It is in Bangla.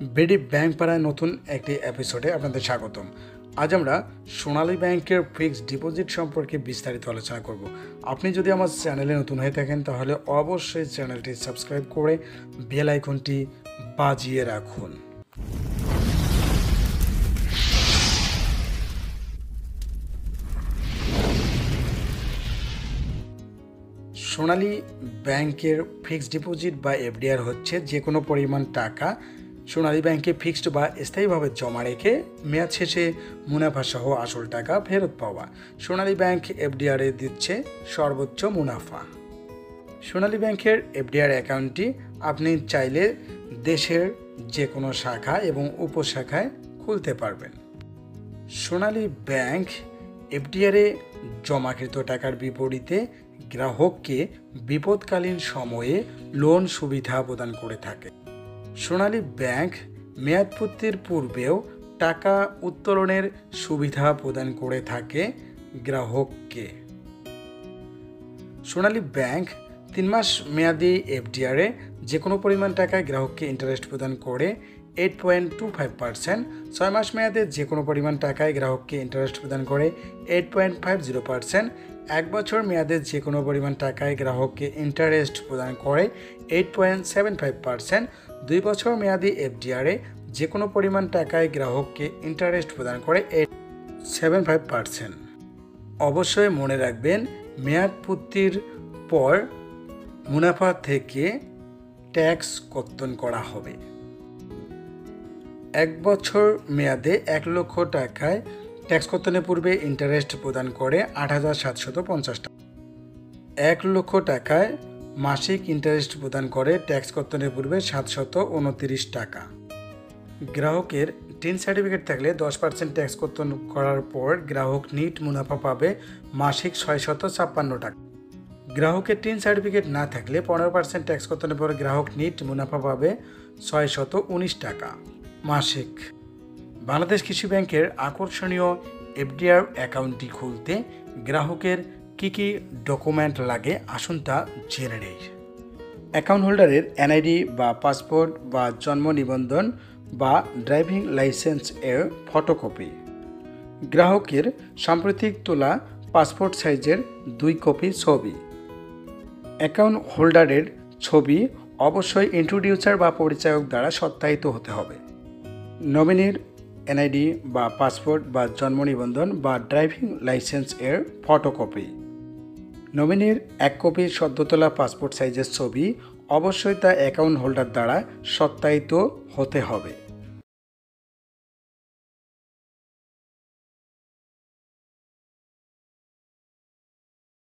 বিডি ব্যাংক পাড়ায় নতুন একটি এপিসোডে আপনাদের স্বাগতম। আজ আমরা সোনালী ব্যাংকের ফিক্সড ডিপোজিট সম্পর্কে বিস্তারিত আলোচনা করব। আপনি যদি আমার চ্যানেলে নতুন হয়ে থাকেন তাহলে অবশ্যই চ্যানেলটি সাবস্ক্রাইব করে বেল আইকনটি বাজিয়ে রাখুন। সোনালী ব্যাংকের ফিক্সড ডিপোজিট বা এফডিআর হচ্ছে যে কোনো পরিমাণ টাকা সোনালী ব্যাংকে ফিক্সড বা স্থায়ীভাবে জমা রেখে মেয়াদ শেষে মুনাফা সহ আসল টাকা ফেরত পাওয়া। সোনালী ব্যাংক এফডিআরে দিচ্ছে সর্বোচ্চ মুনাফা। সোনালী ব্যাংকের এফডিআর অ্যাকাউন্টটি আপনি চাইলে দেশের যে কোনো শাখা এবং উপশাখায় খুলতে পারবেন। সোনালী ব্যাংক এফডিআরে জমাকৃত টাকার বিপরীতে গ্রাহককে বিপদকালীন সময়ে লোন সুবিধা প্রদান করে থাকে। সোনালী ব্যাংক মেয়াদপূর্তির পূর্বেও টাকা উত্তোলনের সুবিধা প্রদান করে থাকে গ্রাহককে। সোনালী ব্যাংক 3 মাস মেয়াদি এফডিআরে যে কোনো পরিমাণ টাকায় গ্রাহককে ইন্টারেস্ট প্রদান করে 8.25%, 6 মাস মেয়াদে যে কোনো পরিমাণ টাকায় গ্রাহককে ইন্টারেস্ট প্রদান করে 8.50%, 1 বছর মেয়াদে যে কোনো পরিমাণ টাকায় গ্রাহককে ইন্টারেস্ট প্রদান করে 8.75%, 2 বছর মেয়াদি এফডিআরে যে কোনো পরিমাণ টাকায় গ্রাহককে ইন্টারেস্ট প্রদান করে 8.75%। অবশ্যই মনে রাখবেন, মেয়াদ পূর্তির পর মুনাফা থেকে ট্যাক্স কর্তন করা হবে। 1 বছর মেয়াদে 1 লক্ষ টাকায় ট্যাক্স কর্তনের পূর্বে ইন্টারেস্ট প্রদান করে 8,750 টাকা। 1 লক্ষ টাকায় মাসিক ইন্টারেস্ট প্রদান করে ট্যাক্স কর্তনের পূর্বে 729 টাকা। গ্রাহকের টিন সার্টিফিকেট থাকলে 10% ট্যাক্স কর্তন করার পর গ্রাহক নিট মুনাফা পাবে মাসিক 656 টাকা। গ্রাহকের টিন সার্টিফিকেট না থাকলে 15% ট্যাক্স কর্তনের পর গ্রাহক নিট মুনাফা পাবে 619 টাকা মাসিক। বাংলাদেশ কৃষি ব্যাংকের আকর্ষণীয় এফডিআর অ্যাকাউন্টটি খুলতে গ্রাহকের কী কী ডকুমেন্ট লাগে আসুন তা জেনে নেই। অ্যাকাউন্ট হোল্ডারের এনআইডি বা পাসপোর্ট বা জন্ম নিবন্ধন বা ড্রাইভিং লাইসেন্স এর ফটোকপি, গ্রাহকের সাম্প্রতিক তোলা পাসপোর্ট সাইজের 2 কপি ছবি। অ্যাকাউন্ট হোল্ডারের ছবি অবশ্যই ইন্ট্রোডিউসার বা পরিচায়ক দ্বারা সত্যায়িত হতে হবে। নমিনির এনআইডি বা পাসপোর্ট বা জন্ম নিবন্ধন বা ড্রাইভিং লাইসেন্স এর ফটোকপি। নমিনির 1 কপি সদ্য তোলা পাসপোর্ট সাইজের ছবি অবশ্যই তা অ্যাকাউন্ট হোল্ডার দ্বারা সত্যায়িত হতে হবে।